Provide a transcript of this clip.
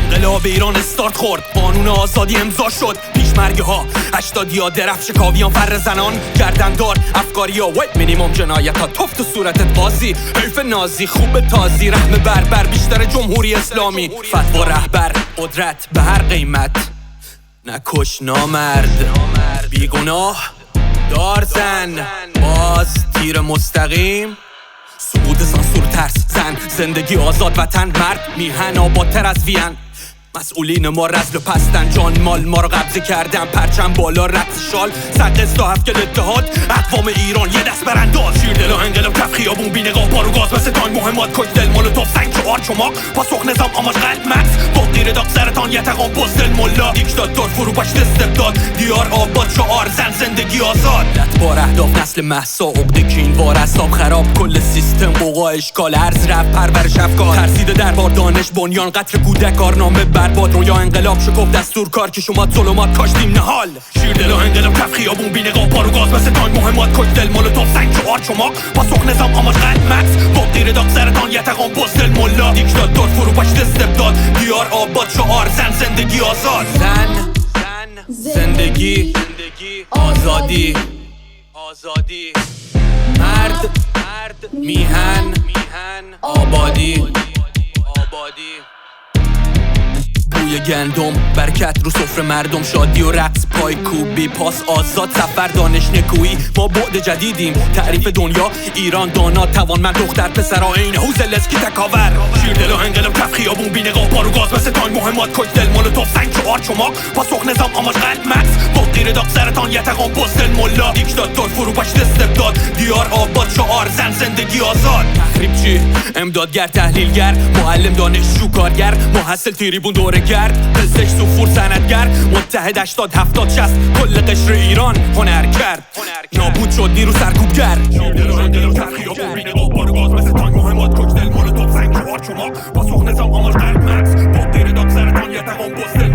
انقلاب ایران استارت خورد، قانون آزادی امضا شد، پیشمرگه ها 80 درفش کاویان فر زنان گردندار افکاری ها وی مینیمم جنایت ها توف تو صورتت قاضی حیف نازی خوب تازی رحم بربر بیشتر جمهوری اسلامی فتوا رهبر قدرت به هر قیمت نکش نامرد بیگناه دار زن باز تیر مستقیم سقوط سانسور ترس زن زندگی آزاد وطن مرد میهن آبادتر از وین مسئولین ما رزل و پستن جان مال ما رو قبضه کردن پرچم بالا رقص شال سقز تا هفت اتحاد اقوام ایران یه دست برانداز شیر دل و انقلاب کف خیابون بی نقاب بارو گاز مثل تانگ مهمات کوکتل مولوتوف سنگ چهار چماق پاسخ نظام آماج قلب مکس فوق دیر داغ سرطان یتقام بزدل ملا دیکتاتور فروپاشت استبداد دیار آباد شعار زن زندگی آزاد لطبار اهداف نسل مهسا عقده کین وار اعصاب خراب کل سیستم قوقا اشکال ارز رفت پرورش افکار ترسیده دربار دانش بنیان قطر کودک کارنامه برباد رویا انقلاب شکوف دستور کار که شما ظلمات کاشتیم نهال شیر دل و انقلاب کف خیابون بی نقاب بارو گاز مثل تانگ مهمات کوکتل مولوتوف سنگ چهار چماق پاسخ نظام آماج قلب مکس فوق دیر داغ سرطان یتقام بزدل ملا دیکتاتور فروپاشت استبداد دیار آباد شعار زن زندگی آزاد زن زندگی آزادی مرد میهن آبادی بوی گندم برکت رو سفره مردم شادی و رقص پای کوبی پاس آزاد سفر دانش نکویی ما بعد جدیدیم تعریف دنیا ایران دانا توانمند دختر پسرا عین حوزل اسکی تکاور شیر دل و انقلاب کف خیابون بی نقاب بارو گاز مثل تانگ مهمات کوکتل مولوتوف سنگ چهار چماق پاسخ نظام آماج قلب مکس فوق دیر داغ سرطان یتقام بزدل ملا دیکتاتور فروپاشت استبداد دیار آباد شعار زن زندگی آزاد تخریب چی امدادگر تحلیلگر معلم دانشجو کارگر محصل تریبون دوره‌گرد پزشک سفور صنعتگر متحد 80 70 60 کل قشر ایران هنر کرد نابود شد نیرو سرکوبگر شیر دل و انقلاب کف خیابون بی نقاب بارو گاز مثل تانگ مهمات کوکتل مولوتوف سنگ چهار چماق پاسخ نظام آماج قلب مکس فوق دیر داغ سرطان یتقام بزدل